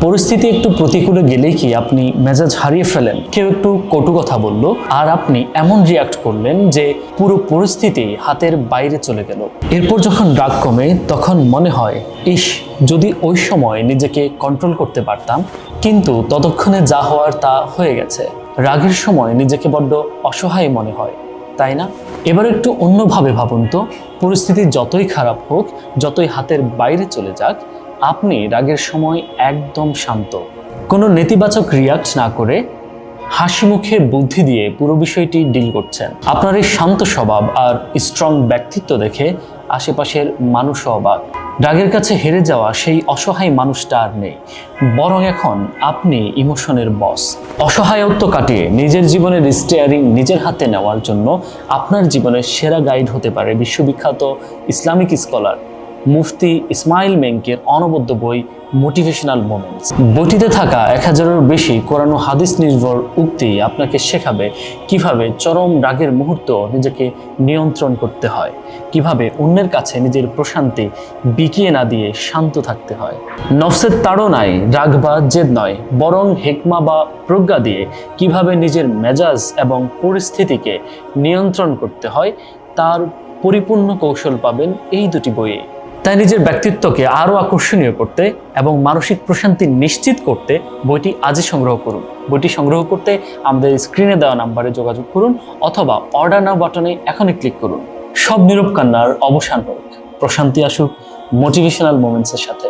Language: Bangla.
পরিস্থিতি একটু প্রতিকূলে গেলেই কি আপনি মেজাজ হারিয়ে ফেলেন? কেউ একটু কটু কথা বলল আর আপনি এমন রিয়াক্ট করলেন যে পুরো পরিস্থিতি হাতের বাইরে চলে গেল। এরপর যখন রাগ কমে তখন মনে হয়, ইস, যদি ওই সময় নিজেকে কন্ট্রোল করতে পারতাম। কিন্তু ততক্ষণে যা হওয়ার তা হয়ে গেছে। রাগের সময় নিজেকে বড্ড অসহায় মনে হয়, তাই না? এবার একটু অন্যভাবে ভাবুন তো, পরিস্থিতি যতই খারাপ হোক, যতই হাতের বাইরে চলে যাক, আপনি রাগের সময় একদম শান্ত, কোনো নেতিবাচক রিয়াক্ট না করে হাসি মুখে বুদ্ধি দিয়ে পুরো বিষয়টি ডিল করছেন। আপনার এই শান্ত স্বভাব আর স্ট্রং ব্যক্তিত্ব দেখে আশেপাশের মানুষও অবাক। রাগের কাছে হেরে যাওয়া সেই অসহায় মানুষটা আর নেই, বরং এখন আপনি ইমোশনের বস। অসহায়ত্ব কাটিয়ে নিজের জীবনের স্টিয়ারিং নিজের হাতে নেওয়ার জন্য আপনার জীবনের সেরা গাইড হতে পারে বিশ্ববিখ্যাত ইসলামিক স্কলার মুফতি ইসমাইল মেঙ্কের অনবদ্য বই মোটিভেশনাল মোমেন্টস। বইটিতে থাকা 1000-এরও বেশি কোরআন ও হাদিস নির্ভর উক্তি আপনাকে শেখাবে কিভাবে চরম রাগের মুহূর্ত নিজেকে নিয়ন্ত্রণ করতে হয়, কিভাবে অন্যের কাছে নিজের প্রশান্তি বিকিয়ে না দিয়ে শান্ত থাকতে হয়। নফসের তাড়নায় রাগ বা জেদ নয়, বরং হেকমা বা প্রজ্ঞা দিয়ে কিভাবে নিজের মেজাজ এবং পরিস্থিতিকে নিয়ন্ত্রণ করতে হয় তার পরিপূর্ণ কৌশল পাবেন এই দুটি বইয়ে। তাই নিজের ব্যক্তিত্বকে আরও আকর্ষণীয় করতে এবং মানসিক প্রশান্তি নিশ্চিত করতে বইটি আজই সংগ্রহ করুন। বইটি সংগ্রহ করতে আমাদের স্ক্রিনে দেওয়া নাম্বারে যোগাযোগ করুন অথবা অর্ডার নাও বাটনে এখনই ক্লিক করুন। সব নীরব কান্নার অবসান হোক, প্রশান্তি আসুক মোটিভেশনাল মোমেন্টসের সাথে।